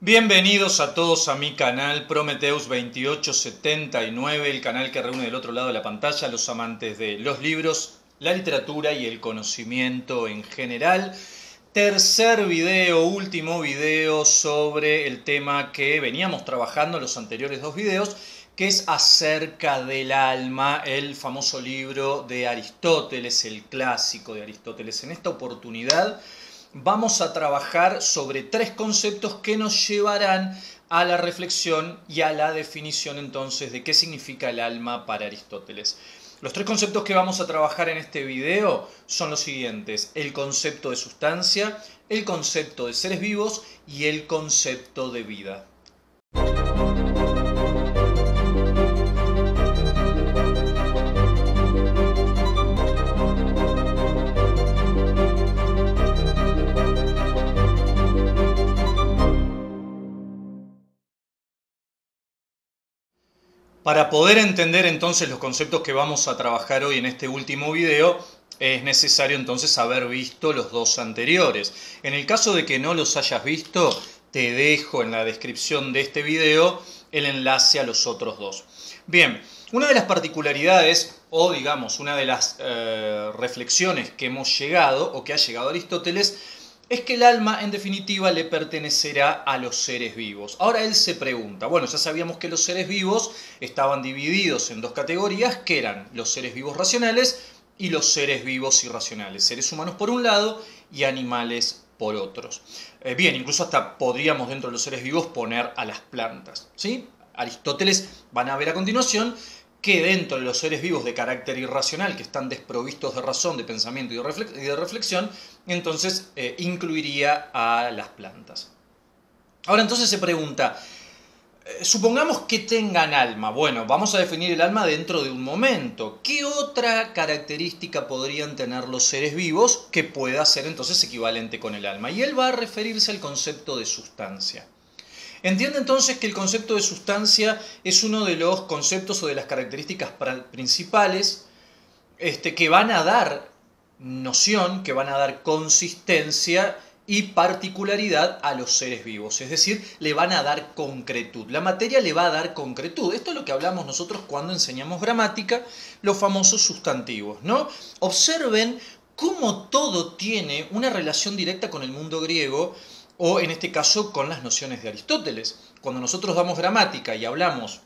Bienvenidos a todos a mi canal Prometheus 2879, el canal que reúne del otro lado de la pantalla a los amantes de los libros, la literatura y el conocimiento en general. Tercer video, último video sobre el tema que veníamos trabajando en los anteriores dos videos, que es acerca del alma, el famoso libro de Aristóteles, el clásico de Aristóteles. En esta oportunidad vamos a trabajar sobre tres conceptos que nos llevarán a la reflexión y a la definición entonces de qué significa el alma para Aristóteles. Los tres conceptos que vamos a trabajar en este video son los siguientes: el concepto de sustancia, el concepto de seres vivos y el concepto de vida. Para poder entender entonces los conceptos que vamos a trabajar hoy en este último video, es necesario entonces haber visto los dos anteriores. En el caso de que no los hayas visto, te dejo en la descripción de este video el enlace a los otros dos. Bien, una de las particularidades, o digamos, una de las reflexiones que hemos llegado, o que ha llegado Aristóteles, es que el alma, en definitiva, le pertenecerá a los seres vivos. Ahora él se pregunta, bueno, ya sabíamos que los seres vivos estaban divididos en dos categorías, que eran los seres vivos racionales y los seres vivos irracionales. Seres humanos por un lado y animales por otros. Bien, incluso hasta podríamos dentro de los seres vivos poner a las plantas, ¿sí? Aristóteles, van a ver a continuación, que dentro de los seres vivos de carácter irracional, que están desprovistos de razón, de pensamiento y de reflexión, entonces incluiría a las plantas. Ahora entonces se pregunta, supongamos que tengan alma. Bueno, vamos a definir el alma dentro de un momento. ¿Qué otra característica podrían tener los seres vivos que pueda ser entonces equivalente con el alma? Y él va a referirse al concepto de sustancia. Entiende entonces que el concepto de sustancia es uno de los conceptos o de las características principales que van a dar noción, que van a dar consistencia y particularidad a los seres vivos. Es decir, le van a dar concretud. La materia le va a dar concretud. Esto es lo que hablamos nosotros cuando enseñamos gramática, los famosos sustantivos, ¿no? Observen cómo todo tiene una relación directa con el mundo griego, o en este caso con las nociones de Aristóteles. Cuando nosotros damos gramática y hablamos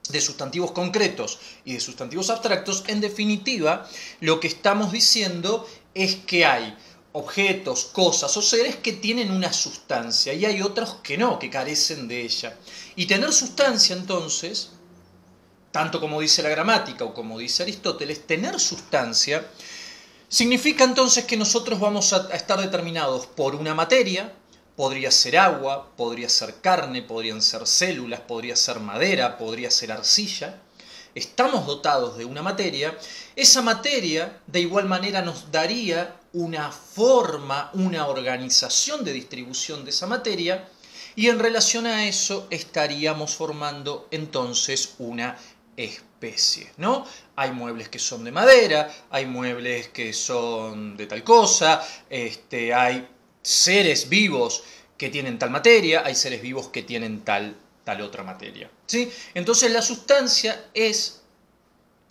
de sustantivos concretos y de sustantivos abstractos, en definitiva lo que estamos diciendo es que hay objetos, cosas o seres que tienen una sustancia y hay otros que no, que carecen de ella. Y tener sustancia entonces, tanto como dice la gramática o como dice Aristóteles, tener sustancia significa entonces que nosotros vamos a estar determinados por una materia. Podría ser agua, podría ser carne, podrían ser células, podría ser madera, podría ser arcilla. Estamos dotados de una materia. Esa materia, de igual manera, nos daría una forma, una organización de distribución de esa materia. Y en relación a eso estaríamos formando entonces una especie, ¿no? Hay muebles que son de madera, hay muebles que son de tal cosa, hay seres vivos que tienen tal materia, hay seres vivos que tienen tal otra materia, ¿sí? Entonces la sustancia es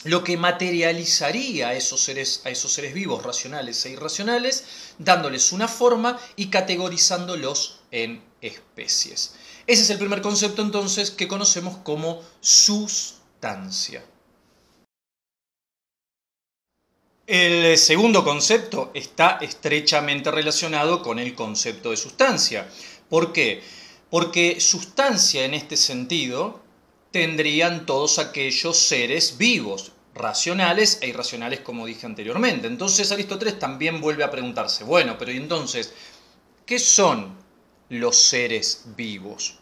lo que materializaría a esos seres vivos racionales e irracionales, dándoles una forma y categorizándolos en especies. Ese es el primer concepto entonces que conocemos como sustancia. El segundo concepto está estrechamente relacionado con el concepto de sustancia. ¿Por qué? Porque sustancia en este sentido tendrían todos aquellos seres vivos, racionales e irracionales, como dije anteriormente. Entonces Aristóteles también vuelve a preguntarse, bueno, pero ¿y entonces qué son los seres vivos?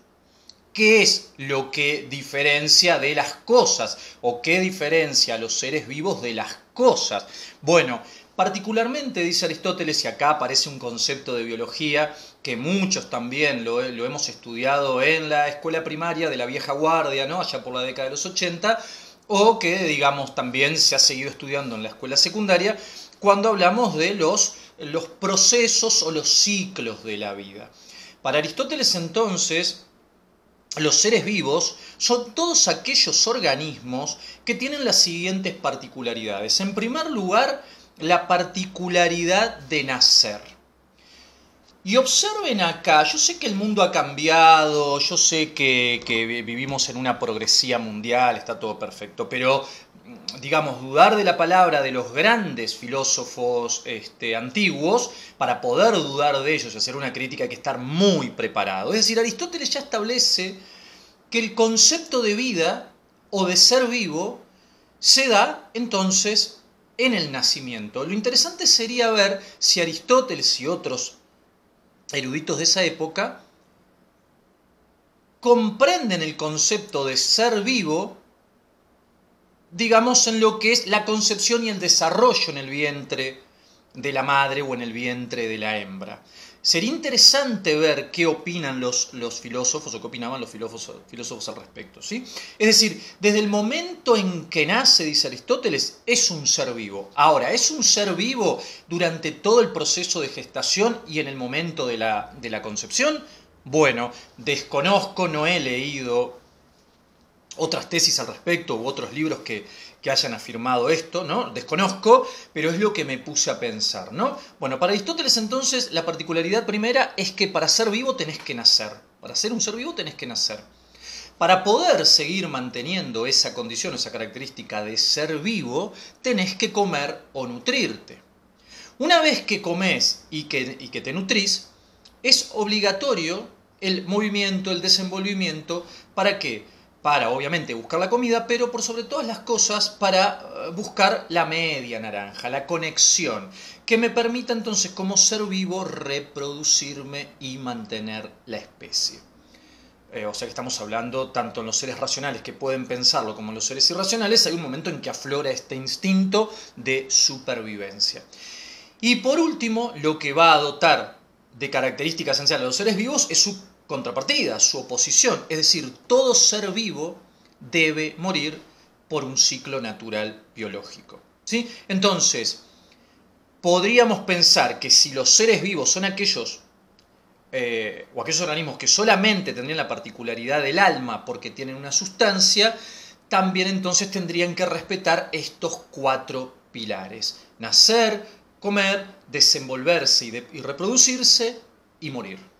¿Qué es lo que diferencia de las cosas? ¿O qué diferencia a los seres vivos de las cosas? Bueno, particularmente dice Aristóteles, y acá aparece un concepto de biología que muchos también lo hemos estudiado en la escuela primaria de la vieja guardia, ¿no? Allá por la década de los 80, o que, digamos, también se ha seguido estudiando en la escuela secundaria, cuando hablamos de los procesos o los ciclos de la vida. Para Aristóteles entonces, los seres vivos son todos aquellos organismos que tienen las siguientes particularidades. En primer lugar, la particularidad de nacer. Y observen acá, yo sé que el mundo ha cambiado, yo sé que vivimos en una progresía mundial, está todo perfecto, pero digamos, dudar de la palabra de los grandes filósofos antiguos, para poder dudar de ellos y hacer una crítica hay que estar muy preparado. Es decir, Aristóteles ya establece que el concepto de vida o de ser vivo se da entonces en el nacimiento. Lo interesante sería ver si Aristóteles y otros eruditos de esa época comprenden el concepto de ser vivo, digamos, en lo que es la concepción y el desarrollo en el vientre de la madre o en el vientre de la hembra. Sería interesante ver qué opinan los filósofos o qué opinaban los filósofos al respecto, ¿sí? Es decir, desde el momento en que nace, dice Aristóteles, es un ser vivo. Ahora, ¿es un ser vivo durante todo el proceso de gestación y en el momento de la concepción? Bueno, desconozco, no he leído otras tesis al respecto u otros libros que hayan afirmado esto, ¿no? Desconozco, pero es lo que me puse a pensar, ¿no? Bueno, para Aristóteles entonces la particularidad primera es que para ser vivo tenés que nacer. Para ser un ser vivo tenés que nacer. Para poder seguir manteniendo esa condición, esa característica de ser vivo, tenés que comer o nutrirte. Una vez que comés y que te nutrís, es obligatorio el movimiento, el desenvolvimiento, ¿para qué? Para, obviamente, buscar la comida, pero por sobre todas las cosas para buscar la media naranja, la conexión, que me permita entonces como ser vivo reproducirme y mantener la especie. O sea que estamos hablando tanto en los seres racionales que pueden pensarlo como en los seres irracionales, hay un momento en que aflora este instinto de supervivencia. Y por último, lo que va a dotar de característica esencial a los seres vivos es su contrapartida, su oposición, es decir, todo ser vivo debe morir por un ciclo natural biológico, ¿sí? Entonces, podríamos pensar que si los seres vivos son aquellos o aquellos organismos que solamente tendrían la particularidad del alma porque tienen una sustancia, también entonces tendrían que respetar estos 4 pilares: nacer, comer, desenvolverse y reproducirse y morir.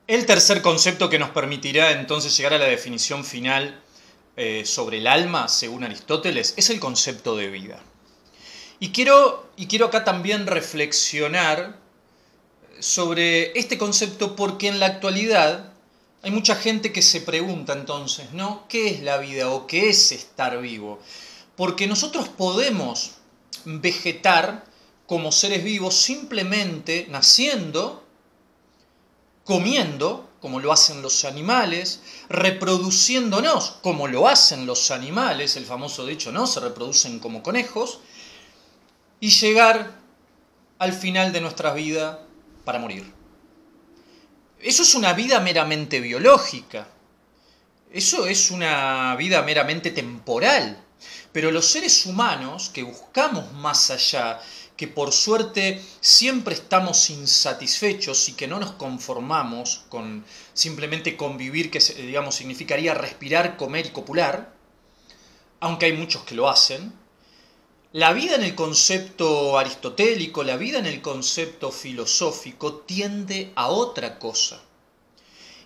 El tercer concepto que nos permitirá entonces llegar a la definición final sobre el alma, según Aristóteles, es el concepto de vida. Y quiero acá también reflexionar sobre este concepto porque en la actualidad hay mucha gente que se pregunta entonces, ¿no? ¿Qué es la vida o qué es estar vivo? Porque nosotros podemos vegetar como seres vivos simplemente naciendo, comiendo, como lo hacen los animales, reproduciéndonos, como lo hacen los animales, el famoso dicho, ¿no? Se reproducen como conejos, y llegar al final de nuestra vida para morir. Eso es una vida meramente biológica, eso es una vida meramente temporal, pero los seres humanos que buscamos más allá, que por suerte siempre estamos insatisfechos y que no nos conformamos con simplemente convivir, que digamos significaría respirar, comer y copular, aunque hay muchos que lo hacen, la vida en el concepto aristotélico, la vida en el concepto filosófico tiende a otra cosa.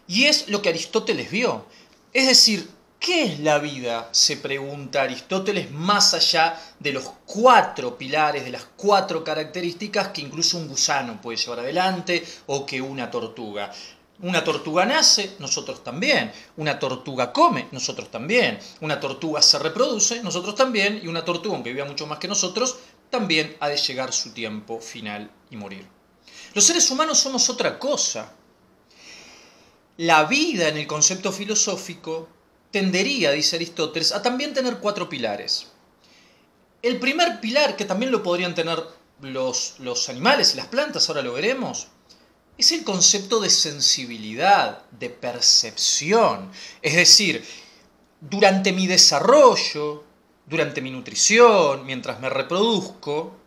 Y es lo que Aristóteles vio. Es decir, ¿qué es la vida?, se pregunta Aristóteles, más allá de los 4 pilares, de las 4 características que incluso un gusano puede llevar adelante o que una tortuga. Una tortuga nace, nosotros también. Una tortuga come, nosotros también. Una tortuga se reproduce, nosotros también. Y una tortuga, aunque viva mucho más que nosotros, también ha de llegar su tiempo final y morir. Los seres humanos somos otra cosa. La vida en el concepto filosófico tendería, dice Aristóteles, a también tener 4 pilares. El primer pilar, que también lo podrían tener los animales y las plantas, ahora lo veremos, es el concepto de sensibilidad, de percepción. Es decir, durante mi desarrollo, durante mi nutrición, mientras me reproduzco,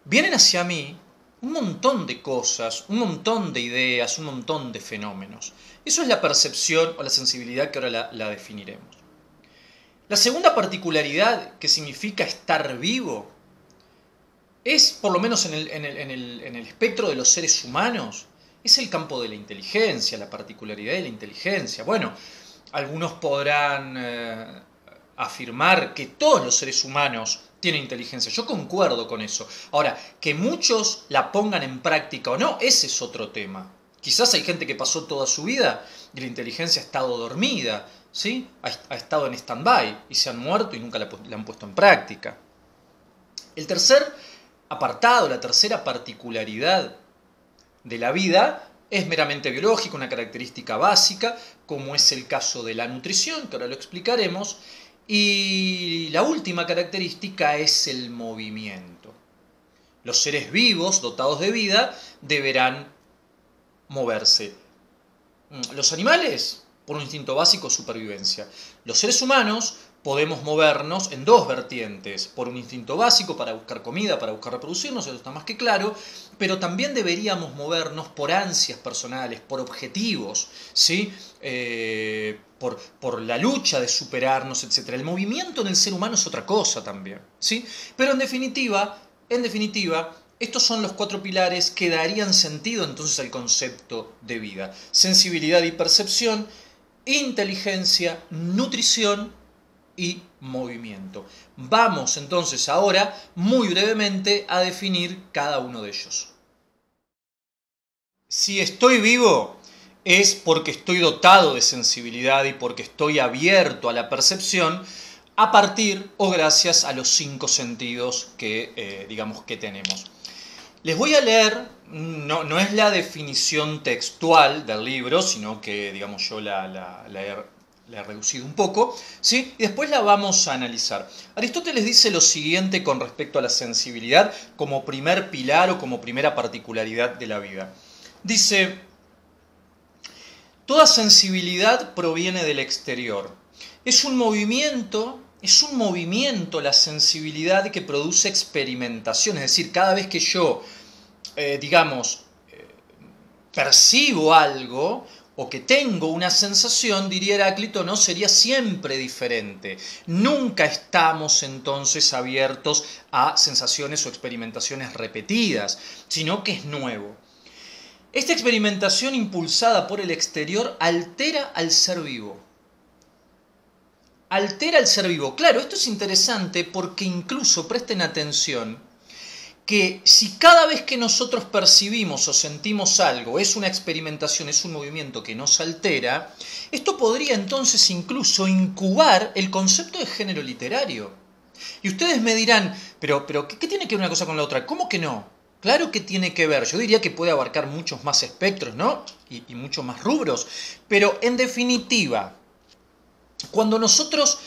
vienen hacia mí un montón de cosas, un montón de ideas, un montón de fenómenos. Eso es la percepción o la sensibilidad que ahora la definiremos. La segunda particularidad que significa estar vivo es, por lo menos en el espectro de los seres humanos, es el campo de la inteligencia, la particularidad de la inteligencia. Bueno, algunos podrán afirmar que todos los seres humanos tienen inteligencia. Yo concuerdo con eso. Ahora, que muchos la pongan en práctica o no, ese es otro tema. Quizás hay gente que pasó toda su vida y la inteligencia ha estado dormida, ¿sí? Ha estado en stand-by y se han muerto y nunca la han puesto en práctica. El tercer apartado, la tercera particularidad de la vida es meramente biológica, una característica básica, como es el caso de la nutrición, que ahora lo explicaremos, y la última característica es el movimiento. Los seres vivos, dotados de vida, deberán moverse. Los animales, por un instinto básico, supervivencia. Los seres humanos podemos movernos en dos vertientes, por un instinto básico para buscar comida, para buscar reproducirnos, eso está más que claro, pero también deberíamos movernos por ansias personales, por objetivos, ¿sí? Por la lucha de superarnos, etc. El movimiento en el ser humano es otra cosa también, ¿sí? Pero en definitiva, estos son los cuatro pilares que darían sentido entonces al concepto de vida. Sensibilidad y percepción, inteligencia, nutrición y movimiento. Vamos entonces ahora, muy brevemente, a definir cada uno de ellos. Si estoy vivo, es porque estoy dotado de sensibilidad y porque estoy abierto a la percepción a partir o gracias a los 5 sentidos que, que tenemos. Les voy a leer, no es la definición textual del libro, sino que yo la he reducido un poco, ¿sí? Y después la vamos a analizar. Aristóteles dice lo siguiente con respecto a la sensibilidad como primer pilar o como primera particularidad de la vida. Dice, toda sensibilidad proviene del exterior. Es un movimiento la sensibilidad que produce experimentación. Es decir, cada vez que yo, percibo algo, o que tengo una sensación, diría Heráclito, no sería siempre diferente. Nunca estamos entonces abiertos a sensaciones o experimentaciones repetidas, sino que es nuevo. Esta experimentación impulsada por el exterior altera al ser vivo. Altera al ser vivo. Claro, esto es interesante porque incluso, presten atención, que si cada vez que nosotros percibimos o sentimos algo es una experimentación, es un movimiento que nos altera, esto podría entonces incluso incubar el concepto de género literario. Y ustedes me dirán, pero ¿qué tiene que ver una cosa con la otra? ¿Cómo que no? Claro que tiene que ver. Yo diría que puede abarcar muchos más espectros, ¿no? Y muchos más rubros. Pero en definitiva, cuando nosotros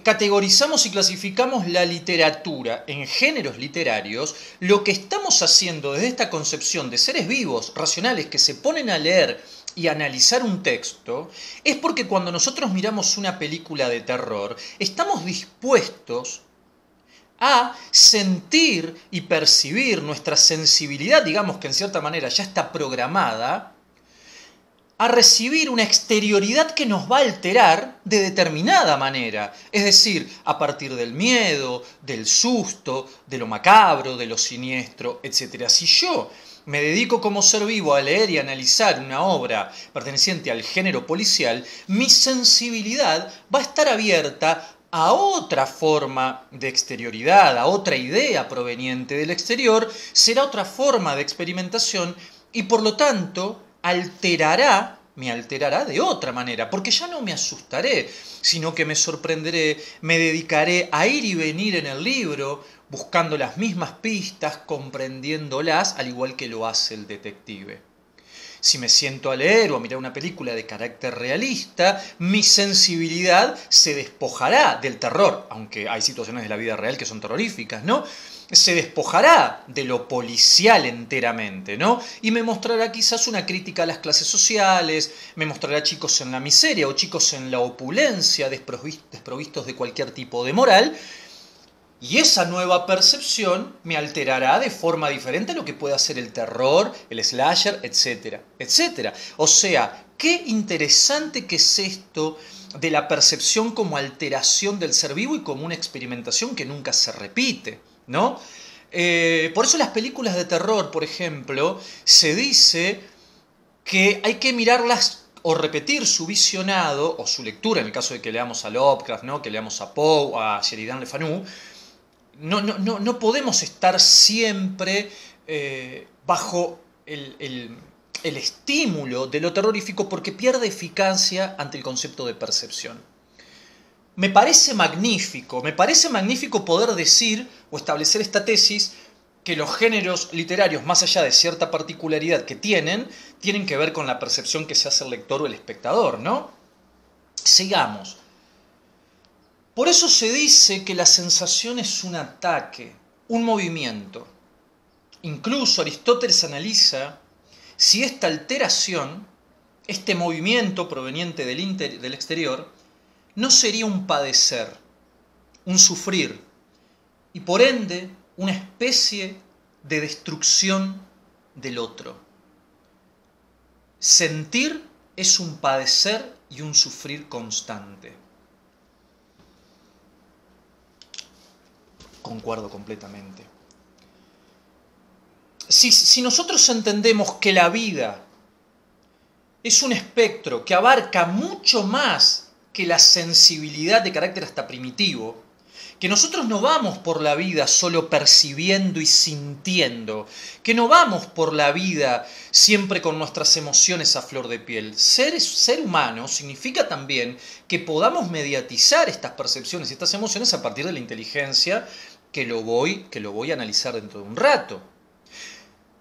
categorizamos y clasificamos la literatura en géneros literarios, lo que estamos haciendo desde esta concepción de seres vivos, racionales, que se ponen a leer y a analizar un texto, es porque cuando nosotros miramos una película de terror, estamos dispuestos a sentir y percibir nuestra sensibilidad, digamos que en cierta manera ya está programada, a recibir una exterioridad que nos va a alterar de determinada manera. Es decir, a partir del miedo, del susto, de lo macabro, de lo siniestro, etc. Si yo me dedico como ser vivo a leer y analizar una obra perteneciente al género policial, mi sensibilidad va a estar abierta a otra forma de exterioridad, a otra idea proveniente del exterior, será otra forma de experimentación y por lo tanto me alterará de otra manera, porque ya no me asustaré, sino que me sorprenderé, me dedicaré a ir y venir en el libro, buscando las mismas pistas, comprendiéndolas, al igual que lo hace el detective. Si me siento a leer o a mirar una película de carácter realista, mi sensibilidad se despojará del terror, aunque hay situaciones de la vida real que son terroríficas, ¿no? Se despojará de lo policial enteramente, ¿no? Y me mostrará quizás una crítica a las clases sociales, me mostrará chicos en la miseria o chicos en la opulencia, desprovistos de cualquier tipo de moral. Y esa nueva percepción me alterará de forma diferente a lo que pueda ser el terror, el slasher, etcétera, etcétera. O sea, qué interesante que es esto de la percepción como alteración del ser vivo y como una experimentación que nunca se repite, ¿no? Por eso las películas de terror, por ejemplo, se dice que hay que mirarlas o repetir su visionado o su lectura, en el caso de que leamos a Lovecraft, ¿no? Que leamos a Poe, a Sheridan Le Fanu. No podemos estar siempre bajo el estímulo de lo terrorífico porque pierde eficacia ante el concepto de percepción. Me parece magnífico poder decir o establecer esta tesis que los géneros literarios, más allá de cierta particularidad que tienen que ver con la percepción que se hace el lector o el espectador, ¿no? Sigamos. Por eso se dice que la sensación es un ataque, un movimiento. Incluso Aristóteles analiza si esta alteración, este movimiento proveniente del exterior, no sería un padecer, un sufrir, y por ende una especie de destrucción del otro. Sentir es un padecer y un sufrir constante. Concuerdo completamente. Si nosotros entendemos que la vida es un espectro que abarca mucho más que la sensibilidad de carácter hasta primitivo, que nosotros no vamos por la vida solo percibiendo y sintiendo, que no vamos por la vida siempre con nuestras emociones a flor de piel. Ser humano significa también que podamos mediatizar estas percepciones y estas emociones a partir de la inteligencia que lo voy a analizar dentro de un rato.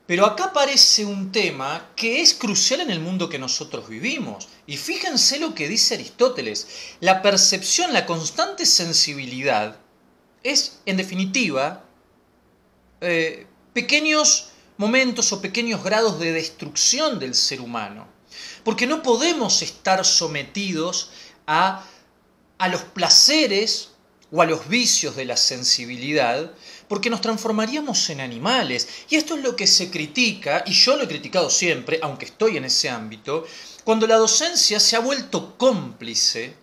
Pero acá aparece un tema que es crucial en el mundo que nosotros vivimos. Y fíjense lo que dice Aristóteles. La percepción, la constante sensibilidad es, en definitiva, pequeños momentos o pequeños grados de destrucción del ser humano. Porque no podemos estar sometidos a los placeres o a los vicios de la sensibilidad, porque nos transformaríamos en animales. Y esto es lo que se critica, y yo lo he criticado siempre, aunque estoy en ese ámbito, cuando la docencia se ha vuelto cómplice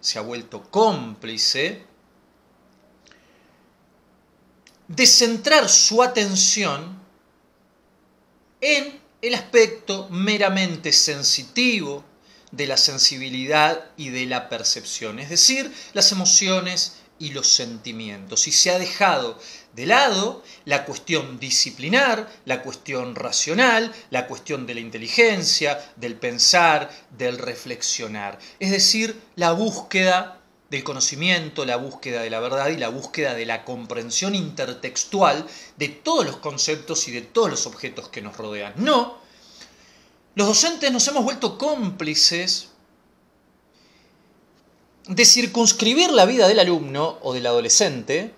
de centrar su atención en el aspecto meramente sensitivo de la sensibilidad y de la percepción, es decir, las emociones y los sentimientos. Y se ha dejado de lado la cuestión disciplinar, la cuestión racional, la cuestión de la inteligencia, del pensar, del reflexionar. Es decir, la búsqueda del conocimiento, la búsqueda de la verdad y la búsqueda de la comprensión intertextual de todos los conceptos y de todos los objetos que nos rodean. No, los docentes nos hemos vuelto cómplices de circunscribir la vida del alumno o del adolescente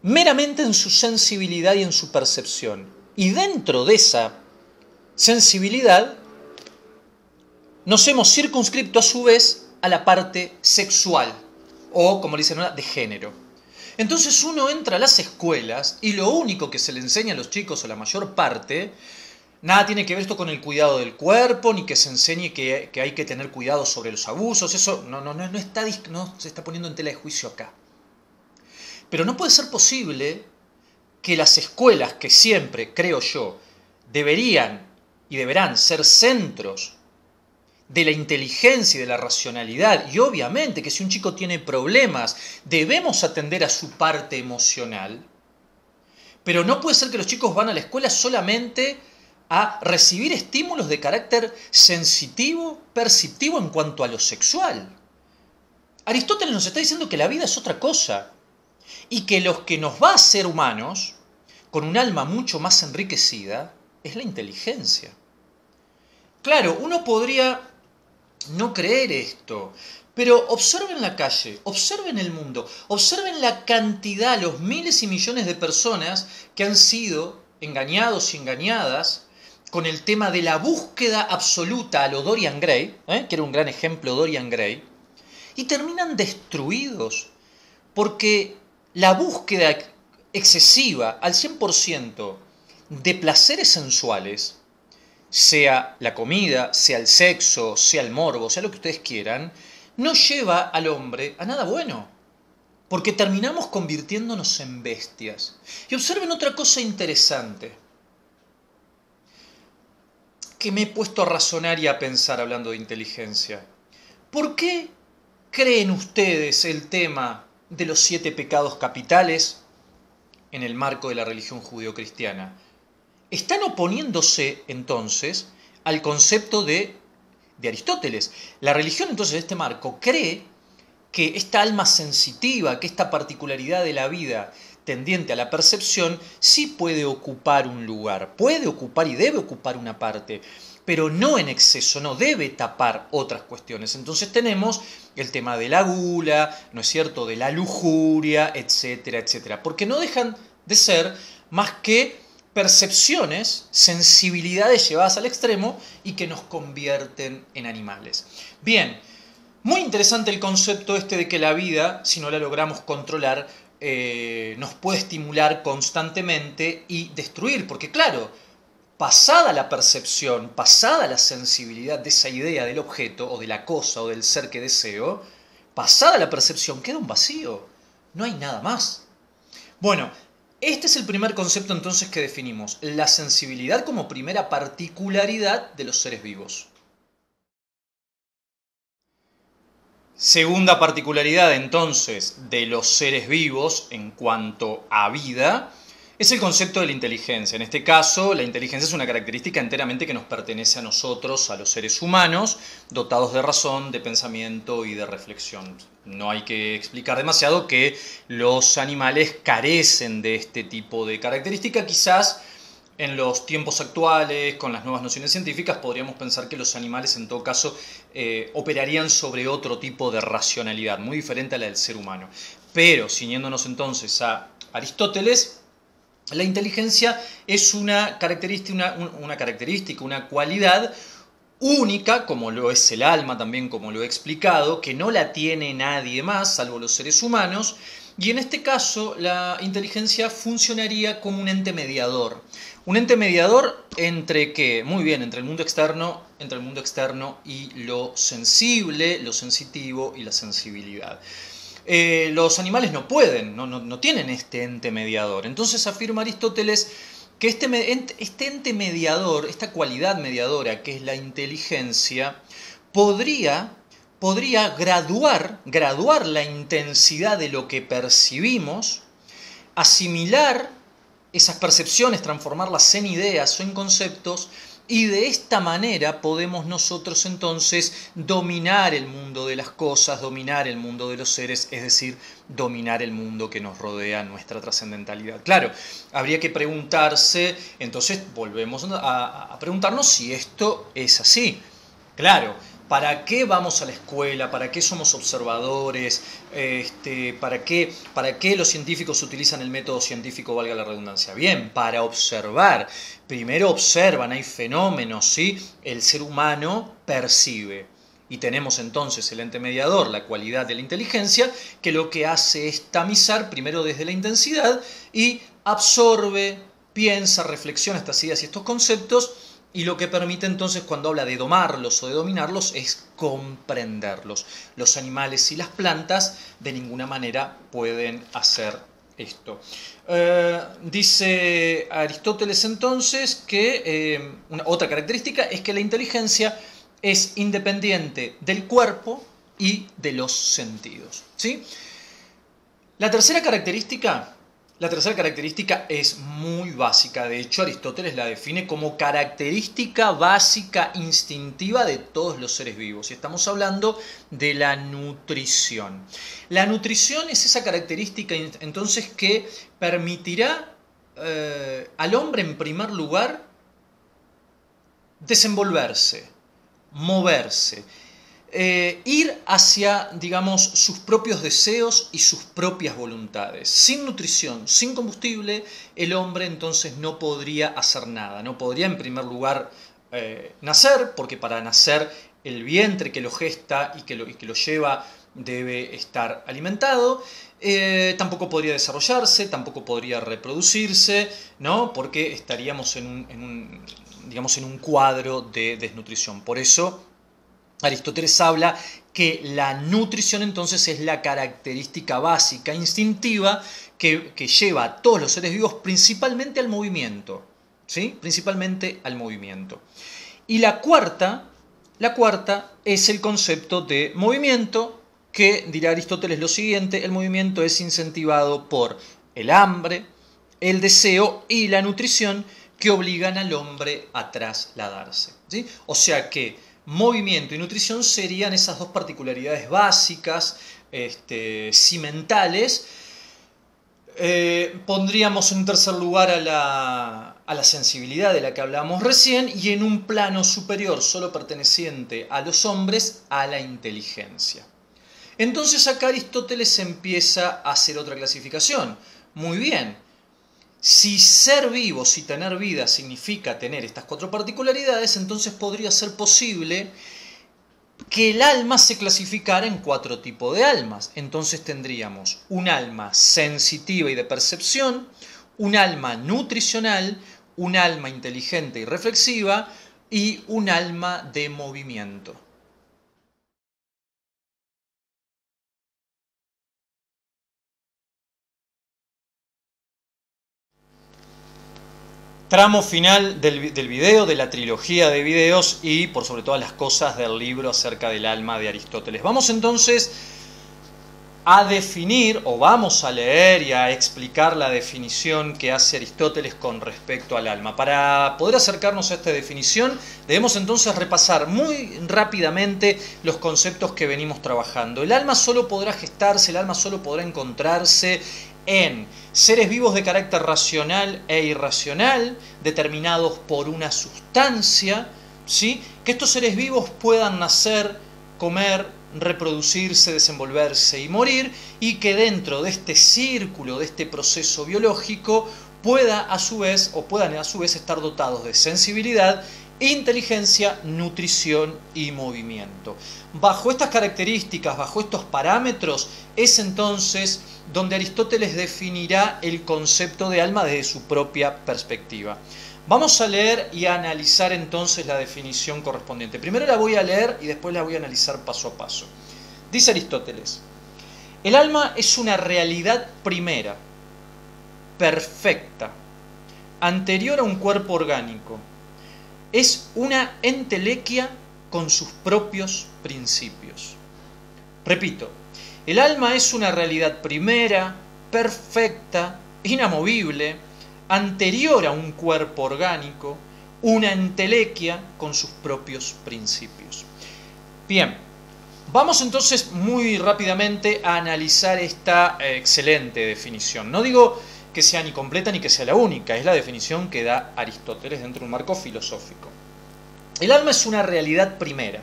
meramente en su sensibilidad y en su percepción. Y dentro de esa sensibilidad nos hemos circunscripto a su vez a la parte sexual o, como le dicen ahora, de género. Entonces uno entra a las escuelas y lo único que se le enseña a los chicos, o la mayor parte, nada tiene que ver esto con el cuidado del cuerpo, ni que se enseñe que hay que tener cuidado sobre los abusos. Eso no se está poniendo en tela de juicio acá. Pero no puede ser posible que las escuelas, que siempre, creo yo, deberían y deberán ser centros de la inteligencia y de la racionalidad, y obviamente que si un chico tiene problemas, debemos atender a su parte emocional, pero no puede ser que los chicos van a la escuela solamente a recibir estímulos de carácter sensitivo, perceptivo en cuanto a lo sexual. Aristóteles nos está diciendo que la vida es otra cosa y que lo que nos va a hacer humanos, con un alma mucho más enriquecida, es la inteligencia. Claro, uno podría no creer esto, pero observen la calle, observen el mundo, observen la cantidad, los miles y millones de personas que han sido engañados y engañadas con el tema de la búsqueda absoluta a lo Dorian Gray, que era un gran ejemplo Dorian Gray, y terminan destruidos, porque la búsqueda excesiva al 100% de placeres sensuales, sea la comida, sea el sexo, sea el morbo, sea lo que ustedes quieran, no lleva al hombre a nada bueno, porque terminamos convirtiéndonos en bestias. Y observen otra cosa interesante, que me he puesto a razonar y a pensar hablando de inteligencia. ¿Por qué creen ustedes el tema de los 7 pecados capitales en el marco de la religión judeocristiana? Están oponiéndose entonces al concepto de Aristóteles. La religión entonces de este marco cree que esta alma sensitiva, que esta particularidad de la vida tendiente a la percepción, sí puede ocupar un lugar, puede ocupar y debe ocupar una parte, pero no en exceso, no debe tapar otras cuestiones. Entonces tenemos el tema de la gula, ¿no es cierto?, de la lujuria, etcétera, etcétera, porque no dejan de ser más que percepciones, sensibilidades llevadas al extremo y que nos convierten en animales. Bien, muy interesante el concepto este de que la vida, si no la logramos controlar, nos puede estimular constantemente y destruir, porque claro, pasada la percepción, pasada la sensibilidad de esa idea del objeto o de la cosa o del ser que deseo, pasada la percepción queda un vacío, no hay nada más. Bueno, este es el primer concepto entonces que definimos, la sensibilidad como primera particularidad de los seres vivos. Segunda particularidad entonces de los seres vivos en cuanto a vida es el concepto de la inteligencia. En este caso, la inteligencia es una característica enteramente que nos pertenece a nosotros, a los seres humanos, dotados de razón, de pensamiento y de reflexión. No hay que explicar demasiado que los animales carecen de este tipo de característica. Quizás en los tiempos actuales, con las nuevas nociones científicas, podríamos pensar que los animales en todo caso operarían sobre otro tipo de racionalidad, muy diferente a la del ser humano. Pero, ciñéndonos entonces a Aristóteles, la inteligencia es una característica, una cualidad única, como lo es el alma también, como lo he explicado, que no la tiene nadie más, salvo los seres humanos, y en este caso la inteligencia funcionaría como un ente mediador. Un ente mediador entre ¿qué? Muy bien, entre el mundo externo y lo sensible, lo sensitivo y la sensibilidad. Los animales no pueden, no tienen este ente mediador. Entonces afirma Aristóteles que este ente mediador, esta cualidad mediadora que es la inteligencia, podría graduar la intensidad de lo que percibimos, asimilar esas percepciones, transformarlas en ideas o en conceptos, y de esta manera podemos nosotros entonces dominar el mundo de las cosas, dominar el mundo de los seres, es decir, dominar el mundo que nos rodea, nuestra trascendentalidad. Claro, habría que preguntarse, entonces volvemos a preguntarnos si esto es así. Claro, ¿para qué vamos a la escuela? ¿Para qué somos observadores? ¿Para qué los científicos utilizan el método científico, valga la redundancia? Bien, para observar. Primero observan, hay fenómenos, ¿sí? El ser humano percibe. Y tenemos entonces el ente mediador, la cualidad de la inteligencia, que lo que hace es tamizar primero desde la intensidad y absorbe, piensa, reflexiona estas ideas y estos conceptos, y lo que permite entonces cuando habla de domarlos o de dominarlos es comprenderlos. Los animales y las plantas de ninguna manera pueden hacer esto. Dice Aristóteles entonces que otra característica es que la inteligencia es independiente del cuerpo y de los sentidos, ¿sí? La tercera característica es muy básica. De hecho, Aristóteles la define como característica básica instintiva de todos los seres vivos. Y estamos hablando de la nutrición. La nutrición es esa característica entonces que permitirá al hombre en primer lugar desenvolverse, moverse, ir hacia, digamos, sus propios deseos y sus propias voluntades. Sin nutrición, sin combustible, el hombre entonces no podría hacer nada. No podría, en primer lugar, nacer, porque para nacer el vientre que lo gesta y que lo lleva debe estar alimentado. Tampoco podría desarrollarse, tampoco podría reproducirse, ¿no? Porque estaríamos en un cuadro de desnutrición. Por eso Aristóteles habla que la nutrición entonces es la característica básica, instintiva, que lleva a todos los seres vivos principalmente al movimiento, ¿sí? Principalmente al movimiento. Y la cuarta es el concepto de movimiento, que dirá Aristóteles lo siguiente: el movimiento es incentivado por el hambre, el deseo y la nutrición que obligan al hombre a trasladarse, ¿sí? O sea que movimiento y nutrición serían esas dos particularidades básicas, cimentales. Pondríamos en tercer lugar a la sensibilidad de la que hablábamos recién, y en un plano superior, solo perteneciente a los hombres, a la inteligencia. Entonces acá Aristóteles empieza a hacer otra clasificación. Muy bien, si ser vivo, si tener vida significa tener estas cuatro particularidades, entonces podría ser posible que el alma se clasificara en cuatro tipos de almas. Entonces tendríamos un alma sensitiva y de percepción, un alma nutricional, un alma inteligente y reflexiva y un alma de movimiento. Tramo final del video, de la trilogía de videos y por sobre todas las cosas del libro acerca del alma de Aristóteles. Vamos entonces a definir, o vamos a leer y a explicar la definición que hace Aristóteles con respecto al alma. Para poder acercarnos a esta definición, debemos entonces repasar muy rápidamente los conceptos que venimos trabajando. El alma solo podrá gestarse, el alma solo podrá encontrarse en seres vivos de carácter racional e irracional, determinados por una sustancia, ¿sí? Que estos seres vivos puedan nacer, comer, reproducirse, desenvolverse y morir, y que dentro de este círculo, de este proceso biológico, puedan a su vez estar dotados de sensibilidad, inteligencia, nutrición y movimiento. Bajo estas características, bajo estos parámetros, es entonces donde Aristóteles definirá el concepto de alma desde su propia perspectiva. Vamos a leer y a analizar entonces la definición correspondiente. Primero la voy a leer y después la voy a analizar paso a paso. Dice Aristóteles: el alma es una realidad primera, perfecta, anterior a un cuerpo orgánico. Es una entelequia con sus propios principios. Repito, el alma es una realidad primera, perfecta, inamovible, anterior a un cuerpo orgánico, una entelequia con sus propios principios. Bien, vamos entonces muy rápidamente a analizar esta excelente definición. No digo que sea ni completa ni que sea la única, es la definición que da Aristóteles dentro de un marco filosófico. El alma es una realidad primera.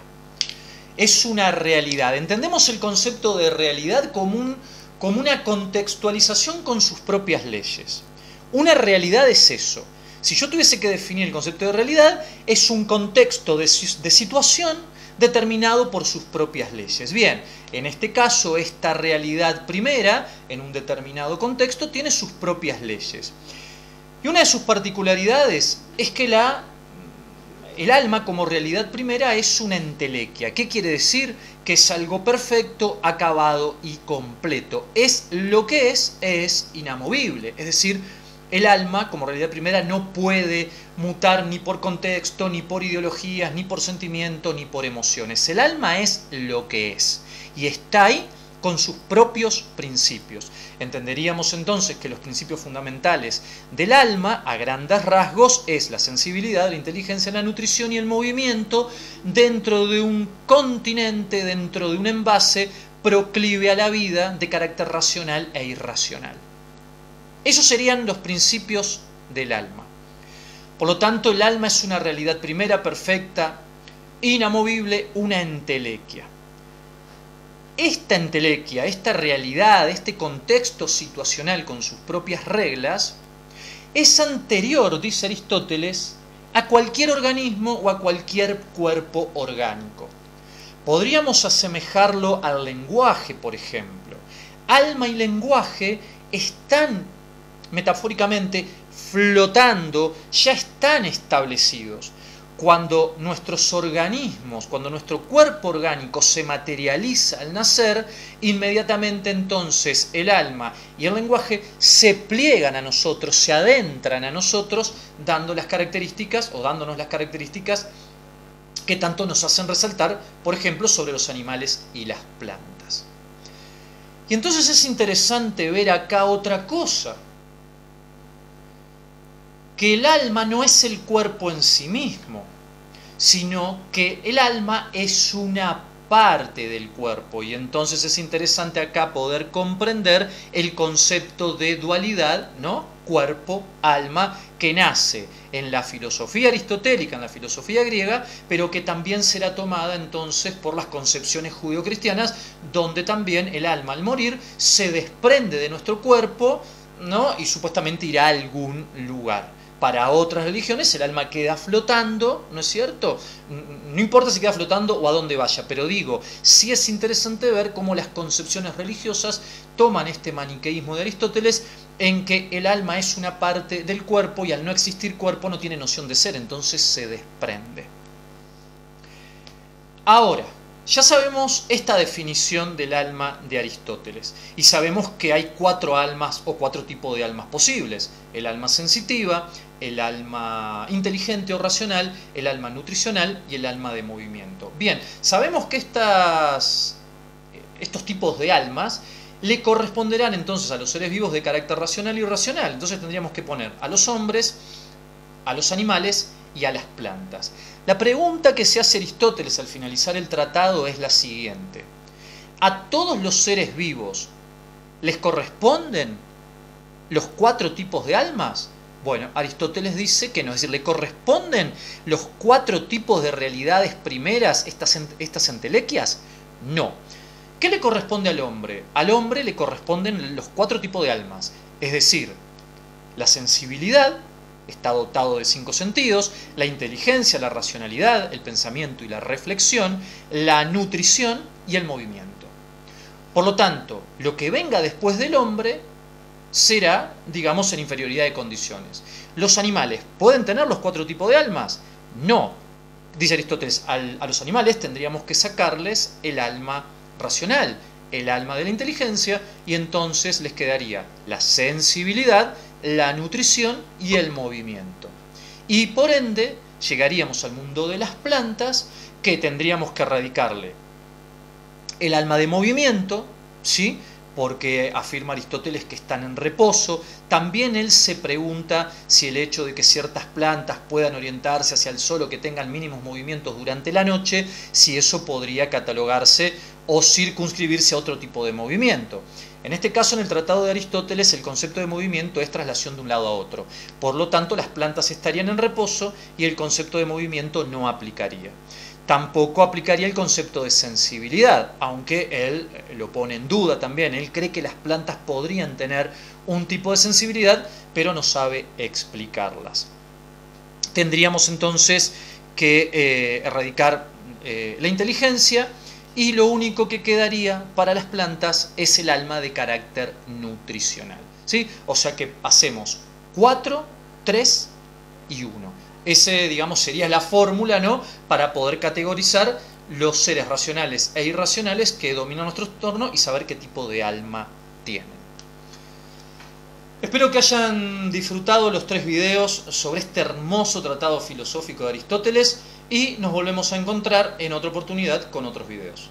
Es una realidad. Entendemos el concepto de realidad como una contextualización con sus propias leyes. Una realidad es eso. Si yo tuviese que definir el concepto de realidad, es un contexto de situación determinado por sus propias leyes. Bien, en este caso, esta realidad primera, en un determinado contexto, tiene sus propias leyes. Y una de sus particularidades es que el alma como realidad primera es una entelequia. ¿Qué quiere decir? Que es algo perfecto, acabado y completo. Es lo que es inamovible. Es decir, el alma como realidad primera no puede mutar ni por contexto, ni por ideologías, ni por sentimiento, ni por emociones. El alma es lo que es y está ahí con sus propios principios. Entenderíamos entonces que los principios fundamentales del alma, a grandes rasgos, es la sensibilidad, la inteligencia, la nutrición y el movimiento dentro de un continente, dentro de un envase proclive a la vida de carácter racional e irracional. Esos serían los principios del alma. Por lo tanto, el alma es una realidad primera, perfecta, inamovible, una entelequia. Esta entelequia, esta realidad, este contexto situacional con sus propias reglas, es anterior, dice Aristóteles, a cualquier organismo o a cualquier cuerpo orgánico. Podríamos asemejarlo al lenguaje, por ejemplo. Alma y lenguaje están, metafóricamente, flotando, ya están establecidos. Cuando nuestros organismos, cuando nuestro cuerpo orgánico se materializa al nacer, inmediatamente entonces el alma y el lenguaje se pliegan a nosotros, se adentran a nosotros, dando las características o dándonos las características que tanto nos hacen resaltar, por ejemplo, sobre los animales y las plantas. Y entonces es interesante ver acá otra cosa, que el alma no es el cuerpo en sí mismo, sino que el alma es una parte del cuerpo. Y entonces es interesante acá poder comprender el concepto de dualidad, ¿no? Cuerpo-alma, que nace en la filosofía aristotélica, en la filosofía griega, pero que también será tomada entonces por las concepciones judeocristianas, donde también el alma al morir se desprende de nuestro cuerpo, ¿no? Y supuestamente irá a algún lugar. Para otras religiones el alma queda flotando, ¿no es cierto? No importa si queda flotando o a dónde vaya, pero digo, sí es interesante ver cómo las concepciones religiosas toman este maniqueísmo de Aristóteles en que el alma es una parte del cuerpo y al no existir cuerpo no tiene noción de ser, entonces se desprende. Ahora, ya sabemos esta definición del alma de Aristóteles y sabemos que hay 4 almas o 4 tipos de almas posibles: el alma sensitiva, el alma inteligente o racional, el alma nutricional y el alma de movimiento. Bien, sabemos que estos tipos de almas le corresponderán entonces a los seres vivos de carácter racional y irracional. Entonces tendríamos que poner a los hombres, a los animales y a las plantas. La pregunta que se hace Aristóteles al finalizar el tratado es la siguiente: ¿a todos los seres vivos les corresponden los 4 tipos de almas? Bueno, Aristóteles dice que no, es decir, le corresponden los 4 tipos de realidades primeras, estas entelequias. No. ¿Qué le corresponde al hombre? Al hombre le corresponden los 4 tipos de almas, es decir, la sensibilidad, está dotado de 5 sentidos, la inteligencia, la racionalidad, el pensamiento y la reflexión, la nutrición y el movimiento. Por lo tanto, lo que venga después del hombre será, digamos, en inferioridad de condiciones. ¿Los animales pueden tener los 4 tipos de almas? No. Dice Aristóteles, a los animales tendríamos que sacarles el alma racional, el alma de la inteligencia, y entonces les quedaría la sensibilidad, la nutrición y el movimiento. Y por ende llegaríamos al mundo de las plantas, que tendríamos que erradicarle el alma de movimiento, ¿sí? Porque afirma Aristóteles que están en reposo. También él se pregunta si el hecho de que ciertas plantas puedan orientarse hacia el sol o que tengan mínimos movimientos durante la noche, si eso podría catalogarse o circunscribirse a otro tipo de movimiento. En este caso, en el tratado de Aristóteles, el concepto de movimiento es traslación de un lado a otro. Por lo tanto, las plantas estarían en reposo y el concepto de movimiento no aplicaría. Tampoco aplicaría el concepto de sensibilidad, aunque él lo pone en duda también. Él cree que las plantas podrían tener un tipo de sensibilidad, pero no sabe explicarlas. Tendríamos entonces que erradicar la inteligencia, y lo único que quedaría para las plantas es el alma de carácter nutricional, ¿sí? O sea que hacemos 4, 3 y 1. Ese, digamos, sería la fórmula, ¿no?, para poder categorizar los seres racionales e irracionales que dominan nuestro entorno y saber qué tipo de alma tienen. Espero que hayan disfrutado los 3 videos sobre este hermoso tratado filosófico de Aristóteles y nos volvemos a encontrar en otra oportunidad con otros videos.